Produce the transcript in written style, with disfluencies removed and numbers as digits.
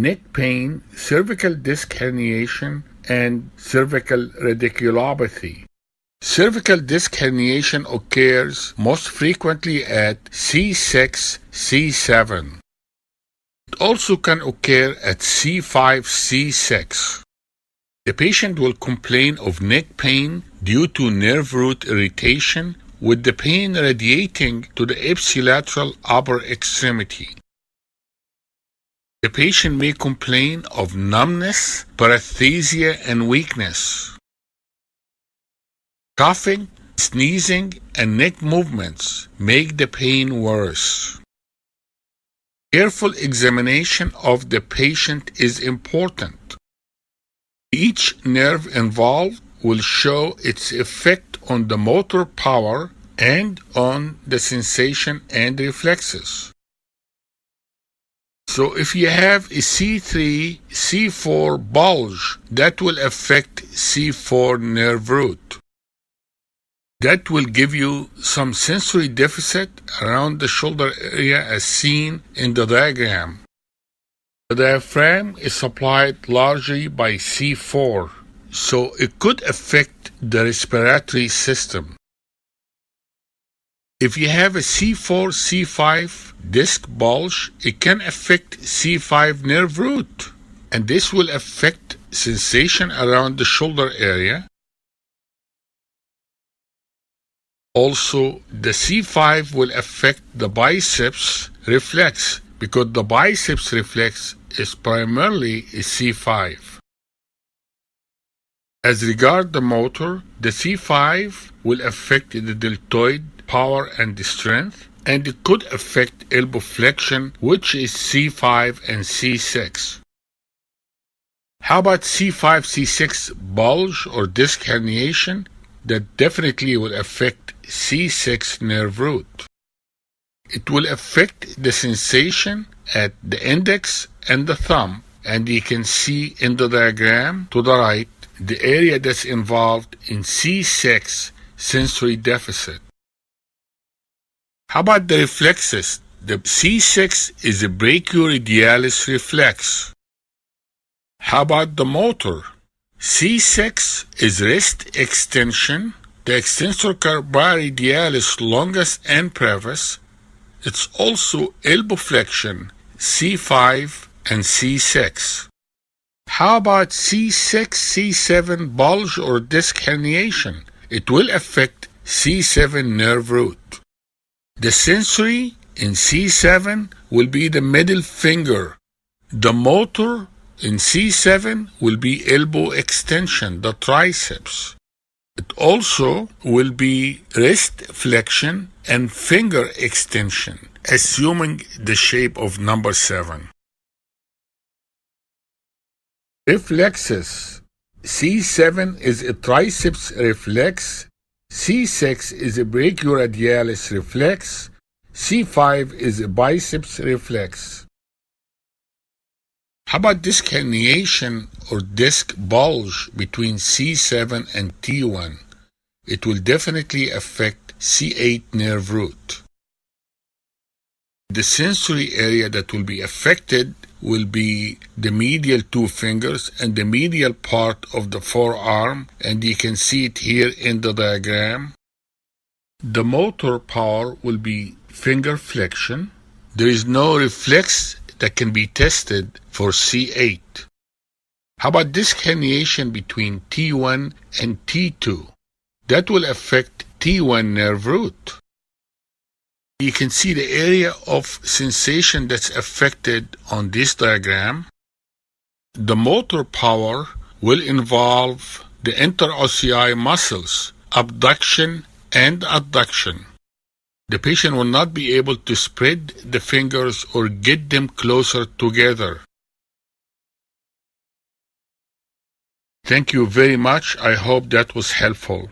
neck pain, cervical disc herniation, and cervical radiculopathy. Cervical disc herniation occurs most frequently at C6, C7. It also can occur at C5, C6. The patient will complain of neck pain due to nerve root irritation, with the pain radiating to the ipsilateral upper extremity. The patient may complain of numbness, paresthesia, and weakness. Coughing, sneezing, and neck movements make the pain worse. Careful examination of the patient is important. Each nerve involved will show its effect on the motor power and on the sensation and reflexes. So if you have a C3, C4 bulge, that will affect C4 nerve root. That will give you some sensory deficit around the shoulder area as seen in the diagram. The diaphragm is supplied largely by C4, so it could affect the respiratory system. If you have a C4, C5 disc bulge, it can affect C5 nerve root, and this will affect sensation around the shoulder area. Also, the C5 will affect the biceps reflex, because the biceps reflex is primarily a C5. As regards the motor, the C5 will affect the deltoid power and the strength, and it could affect elbow flexion, which is C5 and C6. How about C5, C6 bulge or disc herniation? That definitely will affect C6 nerve root. It will affect the sensation at the index and the thumb, and you can see in the diagram to the right the area that's involved in C6 sensory deficit. How about the reflexes? The C6 is a brachioradialis reflex. How about the motor? C6 is wrist extension, the extensor carporadialis longus and brevis. It's also elbow flexion, C5 and C6. How about C6, C7 bulge or disc herniation? It will affect C7 nerve root. The sensory in C7 will be the middle finger. The motor in C7 will be elbow extension, the triceps. It also will be wrist flexion and finger extension, assuming the shape of number 7. Reflexes. C7 is a triceps reflex, C6 is a brachioradialis reflex, C5 is a biceps reflex. How about disc herniation or disc bulge between C7 and T1? It will definitely affect C8 nerve root. The sensory area that will be affected will be the medial 2 fingers and the medial part of the forearm, and you can see it here in the diagram. The motor power will be finger flexion. There is no reflex that can be tested for C8. How about disc herniation between T1 and T2? That will affect T1 nerve root. You can see the area of sensation that's affected on this diagram. The motor power will involve the interossei muscles, abduction and adduction. The patient will not be able to spread the fingers or get them closer together. Thank you very much. I hope that was helpful.